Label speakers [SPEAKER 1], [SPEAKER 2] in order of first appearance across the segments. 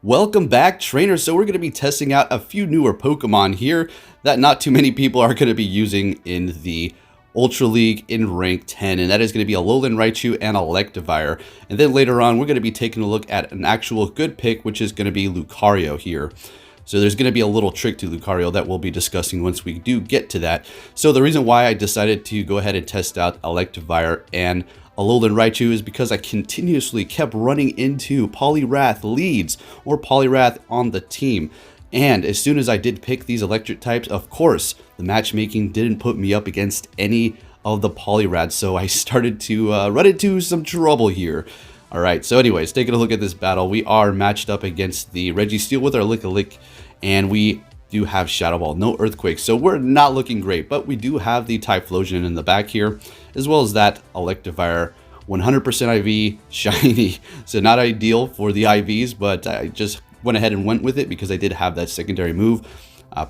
[SPEAKER 1] Welcome back, trainers. So we're going to be testing out a few newer Pokemon here that not too many people are going to be using in the Ultra League in rank 10, and that is going to be Alolan Raichu and Electivire. And then later on, we're going to be taking a look at an actual good pick, which is going to be Lucario here. So there's going to be a little trick to Lucario that we'll be discussing once we do get to that. So the reason why I decided to go ahead and test out Electivire and Alolan Raichu is because I continuously kept running into Poliwrath leads or Poliwrath on the team. And as soon as I did pick these electric types, of course, the matchmaking didn't put me up against any of the Poliwraths. So I started to run into some trouble here. Alright, so anyways, taking a look at this battle, we are matched up against the Registeel with our Lickilicky, and we do have Shadow Ball, no Earthquake, so we're not looking great, but we do have the Typhlosion in the back here, as well as that Electivire 100% IV, shiny, so not ideal for the IVs, but I just went ahead and went with it because I did have that secondary move.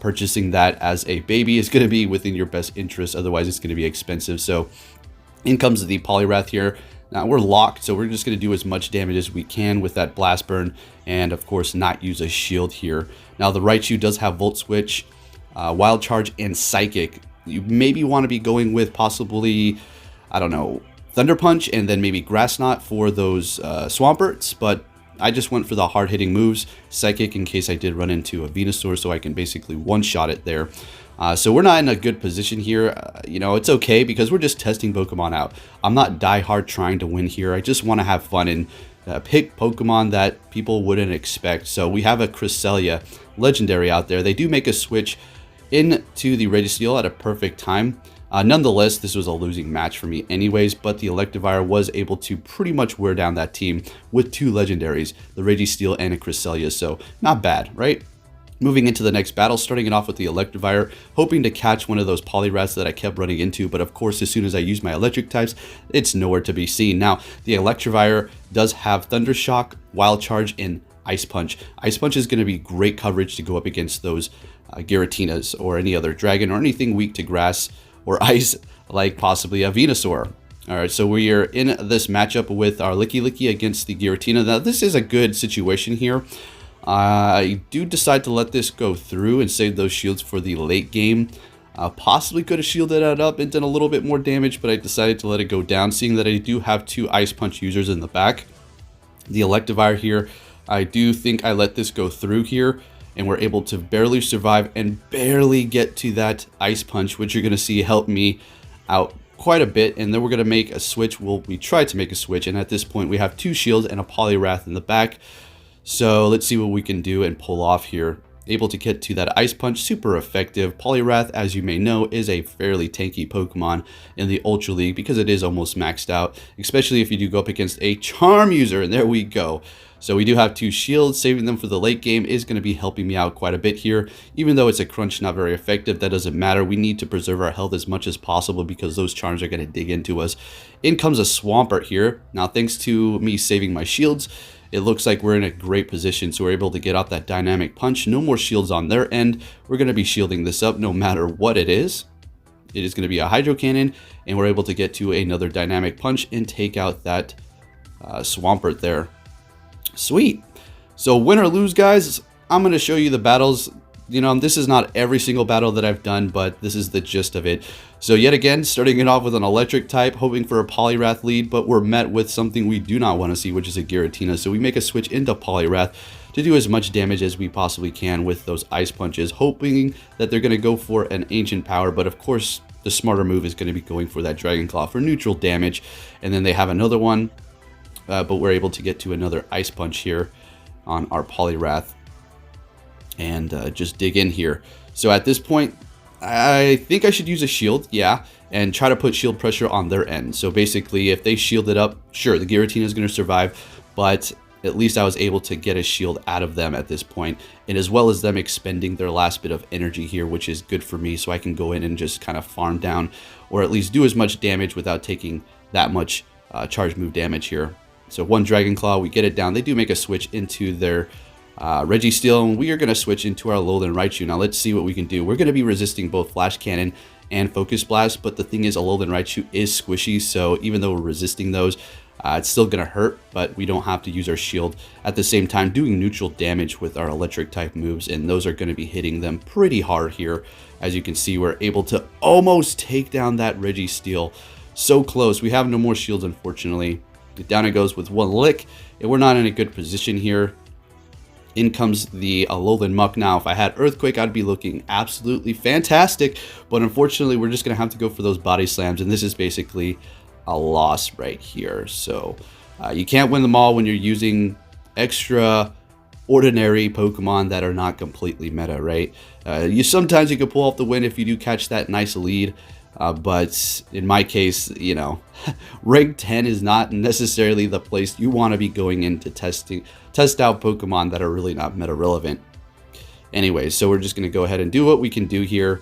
[SPEAKER 1] Purchasing that as a baby is going to be within your best interest, otherwise it's going to be expensive. So in comes the Poliwrath here. Now we're locked, so we're just going to do as much damage as we can with that Blast Burn, and of course not use a shield here. Now the Raichu does have Volt Switch, Wild Charge, and Psychic. You maybe want to be going with possibly, I don't know, Thunder Punch, and then maybe Grass Knot for those Swamperts, but I just went for the hard-hitting moves. Psychic in case I did run into a Venusaur, so I can basically one-shot it there. So we're not in a good position here. You know, it's okay because we're just testing Pokemon out. I'm not die-hard trying to win here. I just want to have fun and pick Pokemon that people wouldn't expect. So we have a Cresselia Legendary out there. They do make a switch into the Registeel at a perfect time. Nonetheless, this was a losing match for me anyways, but the Electivire was able to pretty much wear down that team with two Legendaries, the Registeel and a Cresselia, so not bad, right? Moving into the next battle, starting it off with the Electivire, hoping to catch one of those Poliwraths that I kept running into, but of course, as soon as I use my electric types, it's nowhere to be seen. Now, the Electivire does have Thunder Shock, Wild Charge, and Ice Punch. Ice Punch is going to be great coverage to go up against those Giratinas or any other dragon or anything weak to grass or ice, like possibly a Venusaur. Alright, so we are in this matchup with our Lickilicky against the Giratina. Now, this is a good situation here. I do decide to let this go through and save those shields for the late game. Possibly could have shielded that up and done a little bit more damage, but I decided to let it go down, seeing that I do have two Ice Punch users in the back. The Electivire here, I do think I let this go through here, and we're able to barely survive and barely get to that Ice Punch, which you're going to see help me out quite a bit. And then we're going to make a switch. Well, we tried to make a switch, and at this point we have two shields and a Poliwrath in the back. So let's see what we can do and pull off here. Able to get to that Ice Punch, super effective. Poliwrath, as you may know, is a fairly tanky Pokemon in the Ultra League because it is almost maxed out, especially if you do go up against a Charm user, and there we go. So we do have two shields. Saving them for the late game is going to be helping me out quite a bit here. Even though it's a crunch, not very effective, that doesn't matter. We need to preserve our health as much as possible because those charms are going to dig into us. In comes a Swampert here. Now, thanks to me saving my shields, it looks like we're in a great position, so we're able to get out that dynamic punch. No more shields on their end. We're going to be shielding this up no matter what it is. It is going to be a Hydro Cannon, and we're able to get to another dynamic punch and take out that Swampert there. Sweet. So win or lose, guys, I'm going to show you the battles. You know, this is not every single battle that I've done, but this is the gist of it. So yet again, starting it off with an electric type, hoping for a Poliwrath lead, but we're met with something we do not want to see, which is a Giratina. So we make a switch into Poliwrath to do as much damage as we possibly can with those Ice Punches, hoping that they're going to go for an Ancient Power, but of course, the smarter move is going to be going for that Dragon Claw for neutral damage. And then they have another one, but we're able to get to another Ice Punch here on our Poliwrath and just dig in here. So at this point, I think I should use a shield, yeah, and try to put shield pressure on their end. So basically, if they shield it up, sure, the Giratina is going to survive, but at least I was able to get a shield out of them at this point, and as well as them expending their last bit of energy here, which is good for me, so I can go in and just kind of farm down, or at least do as much damage without taking that much charge move damage here. So one Dragon Claw, we get it down. They do make a switch into their Registeel, and we are going to switch into our Alolan Raichu. Now let's see what we can do. We're going to be resisting both Flash Cannon and Focus Blast, but the thing is, Alolan Raichu is squishy, so even though we're resisting those, It's still going to hurt, but we don't have to use our shield at the same time, doing neutral damage with our electric type moves, and those are going to be hitting them pretty hard here. As you can see, we're able to almost take down that Registeel. So close. We have no more shields, unfortunately. Down it goes with one lick, and we're not in a good position here. In comes the Alolan Muck. Now, if I had Earthquake, I'd be looking absolutely fantastic, but unfortunately, we're just going to have to go for those body slams, and this is basically a loss right here. So you can't win them all when you're using extra ordinary Pokemon that are not completely meta, right? Sometimes you can pull off the win if you do catch that nice lead, but in my case, you know, rank 10 is not necessarily the place you want to be going into test out Pokemon that are really not meta relevant. Anyway, so we're just going to go ahead and do what we can do here.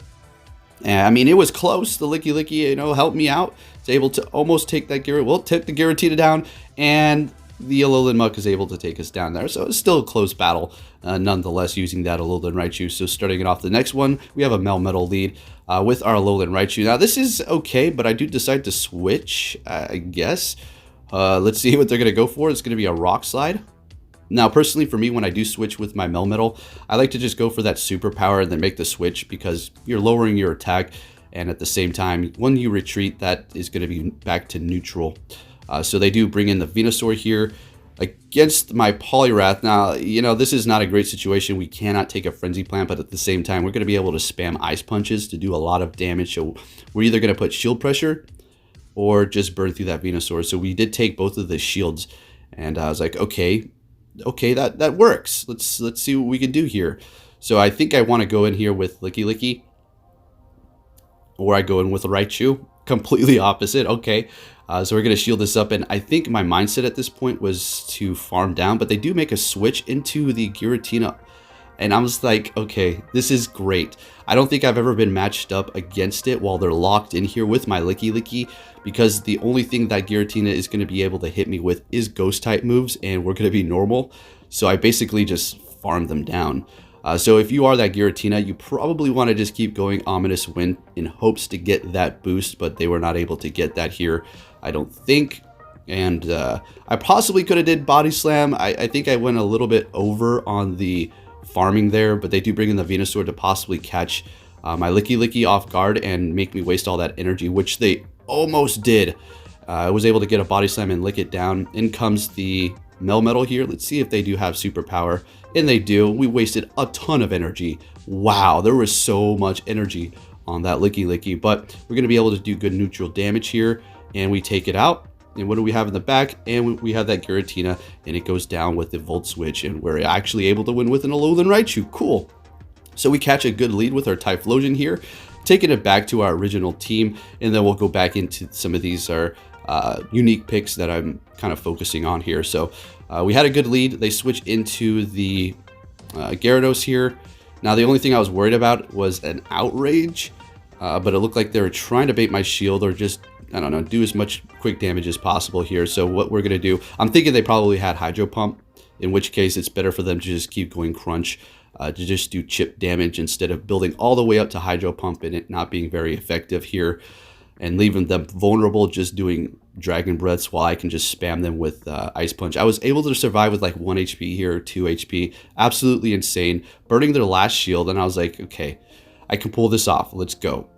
[SPEAKER 1] And I mean, it was close. The Licky, you know, helped me out. It's able to almost take that take the Giratina down, and the Alolan Muck is able to take us down there. So it's still a close battle, nonetheless, using that Alolan Raichu. So starting it off the next one, we have a Melmetal lead with our Alolan Raichu. Now, this is okay, but I do decide to switch, I guess. Let's see what they're going to go for. It's going to be a Rock Slide. Now, personally, for me, when I do switch with my Melmetal, I like to just go for that superpower and then make the switch, because you're lowering your attack, and at the same time, when you retreat, that is going to be back to neutral. So they do bring in the Venusaur here against my Poliwrath. Now, you know, this is not a great situation. We cannot take a Frenzy Plant, but at the same time, we're going to be able to spam Ice Punches to do a lot of damage. So we're either going to put Shield Pressure or just burn through that Venusaur. So we did take both of the shields, and I was like, okay, that works. Let's see what we can do here. So I think I want to go in here with Licky, or I go in with a Raichu. Completely opposite. Okay, so we're gonna shield this up, and I think my mindset at this point was to farm down, but they do make a switch into the Giratina, and I was like, okay, this is great. I don't think I've ever been matched up against it while they're locked in here with my Licky, because the only thing that Giratina is going to be able to hit me with is ghost type moves, and we're going to be normal. So I basically just farm them down. So if you are that Giratina, you probably want to just keep going Ominous Wind in hopes to get that boost, but they were not able to get that here, I don't think. And I possibly could have did Body Slam. I think I went a little bit over on the farming there, but they do bring in the Venusaur to possibly catch my Licky off guard and make me waste all that energy, which they almost did. I was able to get a Body Slam and lick it down. In comes the Melmetal here. Let's see if they do have superpower, and they do. We wasted a ton of energy. Wow, there was so much energy on that Licky, but we're going to be able to do good neutral damage here, and we take it out. And what do we have in the back? And we have that Giratina, and it goes down with the Volt Switch, and we're actually able to win with an Alolan Raichu. Cool. So we catch a good lead with our Typhlosion here, taking it back to our original team, and then we'll go back into some of these unique picks that I'm kind of focusing on here. So we had a good lead. They switch into the Gyarados here. Now, the only thing I was worried about was an Outrage, but it looked like they were trying to bait my shield, or just, I don't know, do as much quick damage as possible here. So what we're going to do, I'm thinking they probably had Hydro Pump, in which case it's better for them to just keep going Crunch, to just do chip damage instead of building all the way up to Hydro Pump and it not being very effective here, and leaving them vulnerable just doing Dragon Breaths while I can just spam them with Ice Punch. I was able to survive with like 1 HP here, 2 HP. Absolutely insane. Burning their last shield, and I was like, okay, I can pull this off. Let's go.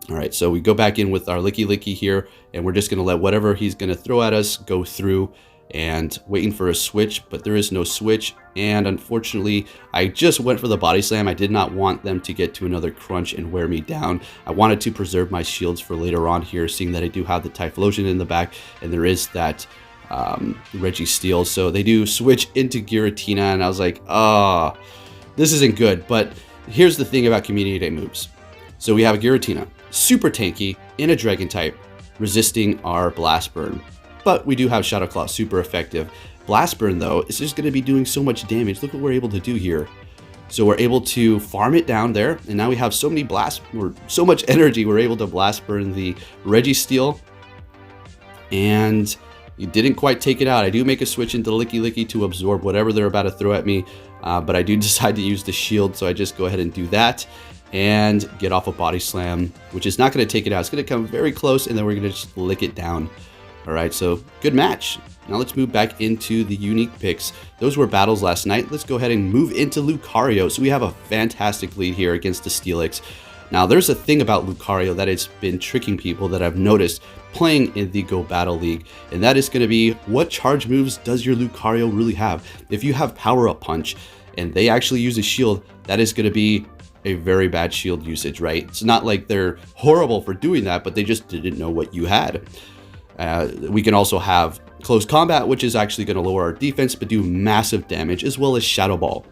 [SPEAKER 1] All right, so we go back in with our Licky here, and we're just going to let whatever he's going to throw at us go through, and waiting for a switch, but there is no switch. And unfortunately, I just went for the Body Slam. I did not want them to get to another Crunch and wear me down. I wanted to preserve my shields for later on here, seeing that I do have the Typhlosion in the back, and there is that Registeel. So they do switch into Giratina, and I was like, oh, this isn't good. But here's the thing about Community Day moves. So we have a Giratina, super tanky, in a Dragon type, resisting our Blast Burn. But we do have Shadow Claw, super effective. Blast Burn, though, is just going to be doing so much damage. Look what we're able to do here. So we're able to farm it down there, and now we have so many so much energy, we're able to Blast Burn the Registeel. And you didn't quite take it out. I do make a switch into Licky to absorb whatever they're about to throw at me, but I do decide to use the shield, so I just go ahead and do that and get off a Body Slam, which is not going to take it out. It's going to come very close, and then we're going to just lick it down. All right, so good match. Now let's move back into the unique picks. Those were battles last night. Let's go ahead and move into Lucario. So we have a fantastic lead here against the Steelix. Now there's a thing about Lucario that has been tricking people that I've noticed playing in the Go Battle League, and that is going to be, what charge moves does your Lucario really have? If you have Power Up Punch and they actually use a shield, that is going to be a very bad shield usage, right? It's not like they're horrible for doing that, but they just didn't know what you had. We can also have Close Combat, which is actually going to lower our defense but do massive damage, as well as Shadow Ball.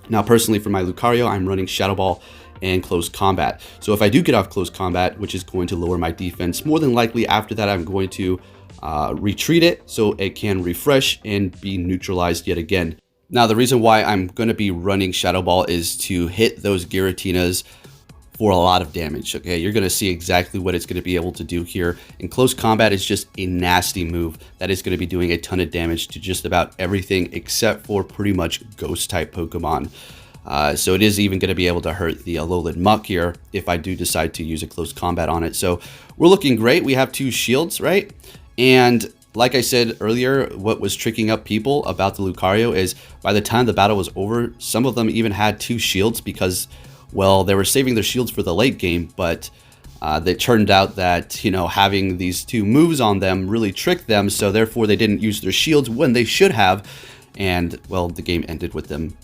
[SPEAKER 1] Now personally for my Lucario, I'm running Shadow Ball and Close Combat. So if I do get off Close Combat, which is going to lower my defense, more than likely after that I'm going to retreat it so it can refresh and be neutralized yet again. Now the reason why I'm going to be running Shadow Ball is to hit those Giratinas for a lot of damage. Okay, you're going to see exactly what it's going to be able to do here. And Close Combat is just a nasty move that is going to be doing a ton of damage to just about everything except for pretty much ghost type Pokemon. So it is even going to be able to hurt the Alolan Muck here if I do decide to use a Close Combat on it. So we're looking great. We have 2 shields, right? And like I said earlier, what was tricking up people about the Lucario is by the time the battle was over, some of them even had 2 shields because, well, they were saving their shields for the late game, but it turned out that, you know, having these 2 moves on them really tricked them, so therefore they didn't use their shields when they should have, and, well, the game ended with them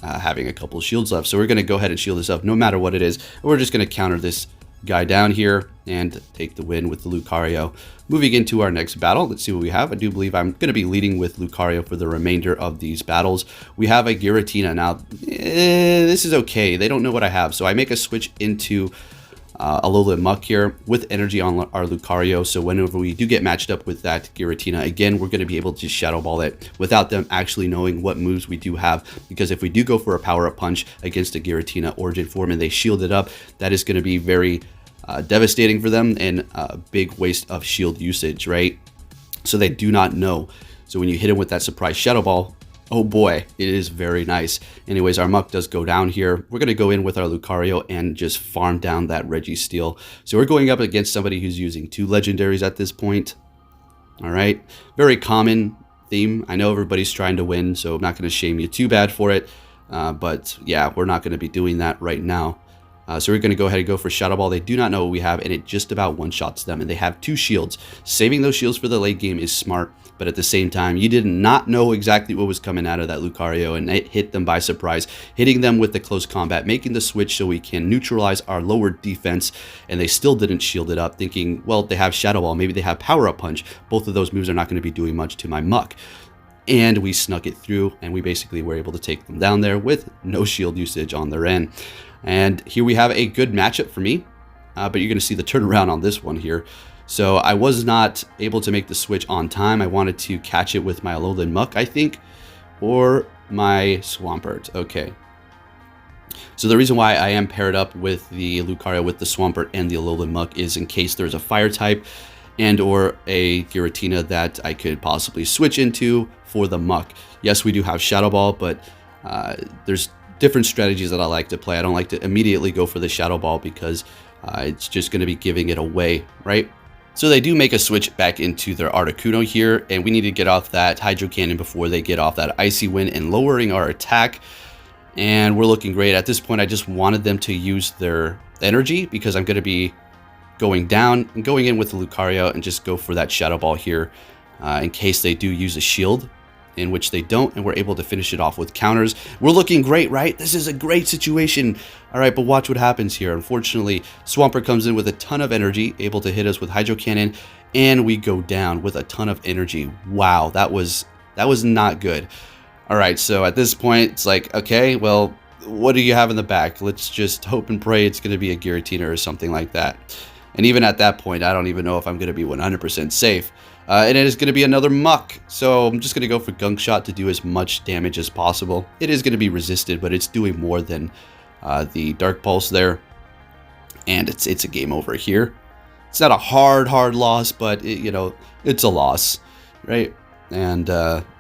[SPEAKER 1] having a couple of shields left. So we're going to go ahead and shield this up no matter what it is. We're just going to counter this guy down here and take the win with the Lucario. Moving into our next battle, let's see what we have. I do believe I'm going to be leading with Lucario for the remainder of these battles. We have a Giratina. Now, this is okay. They don't know what I have. So I make a switch into Alolan Muck here with energy on our Lucario. So whenever we do get matched up with that Giratina, again, we're going to be able to Shadow Ball it without them actually knowing what moves we do have. Because if we do go for a Power Up Punch against a Giratina Origin form and they shield it up, that is going to be very devastating for them and a big waste of shield usage, right? So they do not know. So when you hit him with that surprise Shadow Ball, oh boy, it is very nice. Anyways, our Muck does go down here. We're going to go in with our Lucario and just farm down that Registeel. So we're going up against somebody who's using 2 legendaries at this point. All right, very common theme. I know everybody's trying to win, so I'm not going to shame you too bad for it. But yeah, we're not going to be doing that right now. So we're going to go ahead and go for Shadow Ball. They do not know what we have, and it just about one-shots them. And they have 2 shields. Saving those shields for the late game is smart, but at the same time, you did not know exactly what was coming out of that Lucario, and it hit them by surprise, hitting them with the Close Combat, making the switch so we can neutralize our lower defense, and they still didn't shield it up, thinking, well, they have Shadow Ball, maybe they have Power Up Punch. Both of those moves are not going to be doing much to my Muck. And we snuck it through, and we basically were able to take them down there with no shield usage on their end. And here we have a good matchup for me, but you're going to see the turnaround on this one here. So I was not able to make the switch on time. I wanted to catch it with my Alolan Muck, I think, or my Swampert. Okay. So the reason why I am paired up with the Lucario with the Swampert and the Alolan Muck is in case there's a fire type and or a Giratina that I could possibly switch into for the Muck. Yes, we do have Shadow Ball, but there's different strategies that I like to play. I don't like to immediately go for the Shadow Ball because it's just going to be giving it away, right? So they do make a switch back into their Articuno here, and we need to get off that Hydro Cannon before they get off that Icy Wind and lowering our attack. And we're looking great. At this point, I just wanted them to use their energy because I'm going to be going down and going in with the Lucario and just go for that Shadow Ball here in case they do use a shield, in which they don't, and we're able to finish it off with counters. We're looking great, right? This is a great situation. All right, but watch what happens here. Unfortunately, Swampert comes in with a ton of energy, able to hit us with Hydro Cannon, and we go down with a ton of energy. Wow, that was not good. All right, so at this point, it's like, okay, well, what do you have in the back? Let's just hope and pray it's going to be a Giratina or something like that. And even at that point, I don't even know if I'm going to be 100% safe. And it is going to be another Muck, so I'm just going to go for Gunk Shot to do as much damage as possible. It is going to be resisted, but it's doing more than the Dark Pulse there. And it's a game over here. It's not a hard loss, but, you know, it's a loss, right? And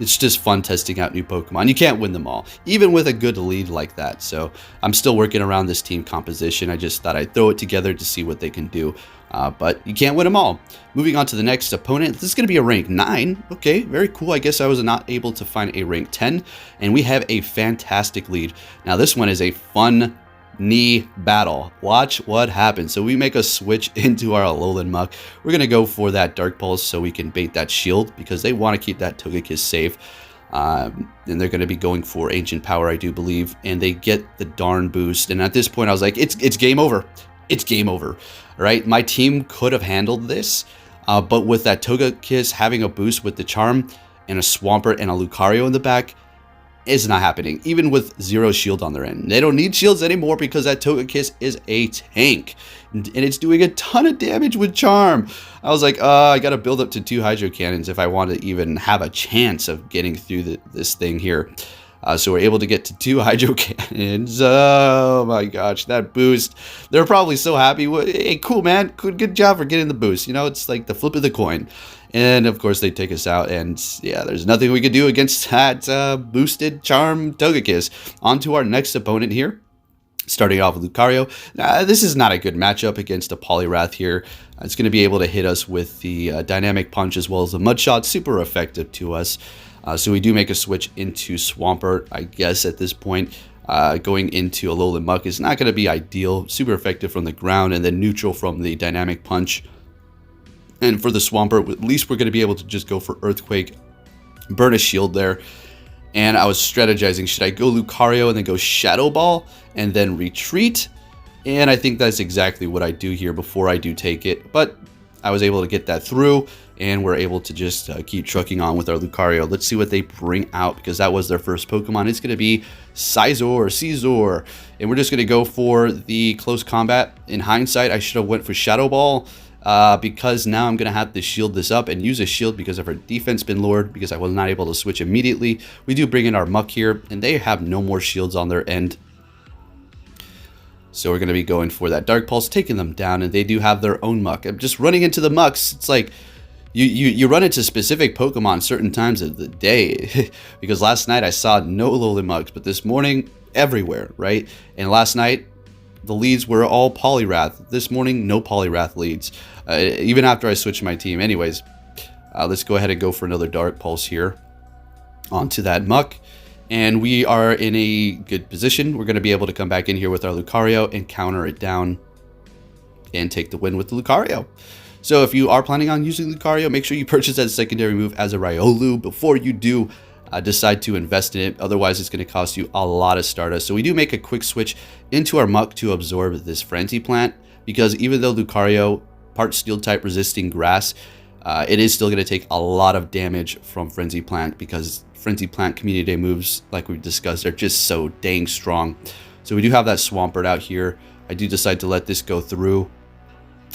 [SPEAKER 1] it's just fun testing out new Pokemon. You can't win them all, even with a good lead like that. So I'm still working around this team composition. I just thought I'd throw it together to see what they can do. But you can't win them all. Moving on to the next opponent. This is going to be a rank 9. Okay, very cool. I guess I was not able to find a rank 10. And we have a fantastic lead. Now this one is a fun knee battle. Watch what happens. So we make a switch into our Alolan Muck. We're going to go for that Dark Pulse so we can bait that shield because they want to keep that Togekiss safe. And they're going to be going for Ancient Power, I do believe. And they get the darn boost. And at this point, I was like, it's game over. It's game over. All right, my team could have handled this. But with that Togekiss having a boost with the Charm and a Swampert and a Lucario in the back, it's not happening, even with 0 shield on their end. They don't need shields anymore because that Togekiss is a tank. And it's doing a ton of damage with Charm. I was like, I got to build up to 2 Hydro Cannons if I want to even have a chance of getting through this thing here. So we're able to get to 2 Hydro Cannons. Oh my gosh, that boost. They're probably so happy. Hey, cool, man. Good job for getting the boost. You know, it's like the flip of the coin. And of course, they take us out. And yeah, there's nothing we could do against that boosted Charm Togekiss. On to our next opponent here. Starting off with Lucario. This is not a good matchup against a Poliwrath here. It's going to be able to hit us with the Dynamic Punch as well as the Mud Shot. Super effective to us. So we do make a switch into Swampert, I guess, at this point. Going into Alolan Muck is not going to be ideal. Super effective from the ground and then neutral from the Dynamic Punch. And for the Swampert, at least we're going to be able to just go for Earthquake, burn a shield there. And I was strategizing, should I go Lucario and then go Shadow Ball and then retreat? And I think that's exactly what I do here before I do take it. But I was able to get that through, and we're able to just keep trucking on with our Lucario. Let's see what they bring out, because that was their first Pokemon. It's going to be Scizor. And we're just going to go for the close combat. In hindsight, I should have went for Shadow Ball. Because now I'm going to have to shield this up and use a shield because of our defense been lowered because I was not able to switch immediately. We do bring in our Muck here, and they have no more shields on their end. So we're going to be going for that Dark Pulse, taking them down, and they do have their own Muck. I'm just running into the Mucks. It's like you run into specific Pokemon certain times of the day. Because last night I saw no Alolan Mucks, but this morning, everywhere, right? And last night, the leads were all Poliwrath. This morning, no Poliwrath leads. Even after I switched my team. Anyways, let's go ahead and go for another Dark Pulse here onto that Muck. And we are in a good position. We're going to be able to come back in here with our Lucario and counter it down and take the win with the Lucario. So if you are planning on using Lucario, make sure you purchase that secondary move as a Riolu before you do decide to invest in it. Otherwise, it's going to cost you a lot of Stardust. So we do make a quick switch into our Muck to absorb this Frenzy Plant, because even though Lucario part Steel type resisting grass, it is still going to take a lot of damage from Frenzy Plant, because Frenzy Plant Community Day moves, like we've discussed, are just so dang strong. So we do have that Swampert out here. I do decide to let this go through.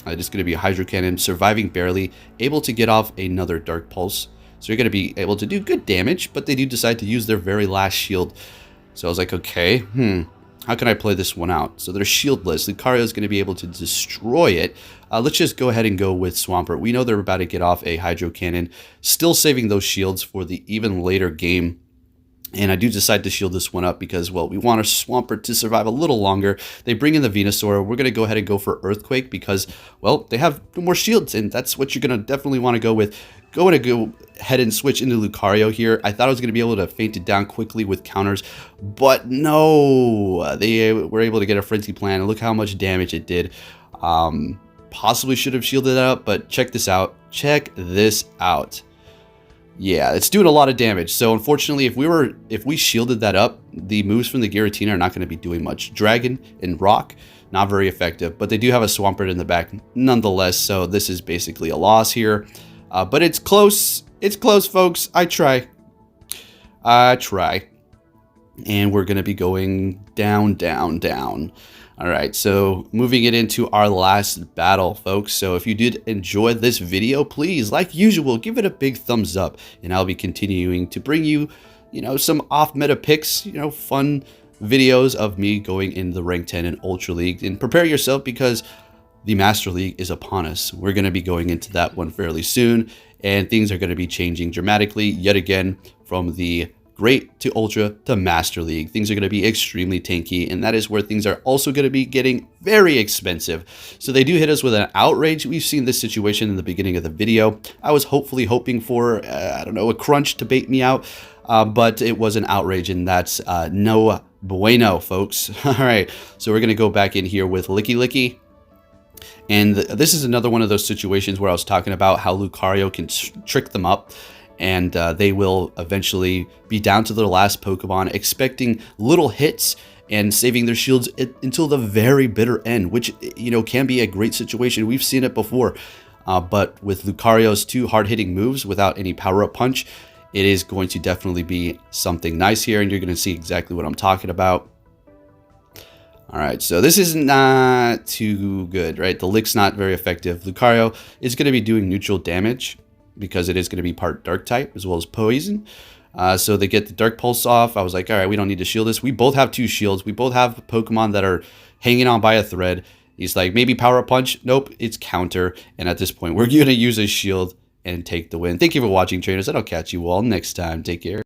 [SPEAKER 1] It's going to be a Hydro Cannon, surviving barely, able to get off another Dark Pulse. So you're going to be able to do good damage, but they do decide to use their very last shield. So I was like, okay, how can I play this one out? So they're shieldless. Lucario is going to be able to destroy it. Let's just go ahead and go with Swampert. We know they're about to get off a Hydro Cannon, still saving those shields for the even later game. And I do decide to shield this one up because, well, we want our Swampert to survive a little longer. They bring in the Venusaur. We're going to go ahead and go for Earthquake because, well, they have more shields, and that's what you're going to definitely want to go with. Go ahead and switch into Lucario here. I thought I was going to be able to feint it down quickly with counters, but no. They were able to get a Frenzy Plant, and look how much damage it did. Possibly should have shielded that up, but check this out. Check this out. Yeah, it's doing a lot of damage. So unfortunately, if we shielded that up, the moves from the Giratina are not going to be doing much. Dragon and Rock, not very effective, but they do have a Swampert in the back nonetheless. So this is basically a loss here. But it's close. It's close, folks. I try. And we're going to be going down, down, down. All right, so moving it into our last battle, folks. So if you did enjoy this video, please, like usual, give it a big thumbs up. And I'll be continuing to bring you, some off-meta picks, fun videos of me going in the Rank 10 and Ultra League. And prepare yourself because the Master League is upon us. We're going to be going into that one fairly soon. and things are going to be changing dramatically yet again from the Great to Ultra to Master League. Things are going to be extremely tanky, and that is where things are also going to be getting very expensive. So they do hit us with an outrage. We've seen this situation in the beginning of the video. I was hoping for, I don't know, a crunch to bait me out, but it was an outrage, and that's no bueno, folks. All right, so we're going to go back in here with Licky Lead. And this is another one of those situations where I was talking about how Lucario can trick them up, and they will eventually be down to their last Pokemon, expecting little hits and saving their shields until the very bitter end, which, you know, can be a great situation. We've seen it before, but with Lucario's 2 hard-hitting moves without any power-up punch, it is going to definitely be something nice here, and you're going to see exactly what I'm talking about. All right, so this is not too good, right? The Lick's not very effective. Lucario is going to be doing neutral damage because it is going to be part Dark type as well as Poison. So they get the Dark Pulse off. I was like, all right, we don't need to shield this. We both have 2 shields. We both have Pokemon that are hanging on by a thread. He's like, maybe Power Up Punch? Nope, it's counter. And at this point, we're going to use a shield and take the win. Thank you for watching, trainers, and I'll catch you all next time. Take care.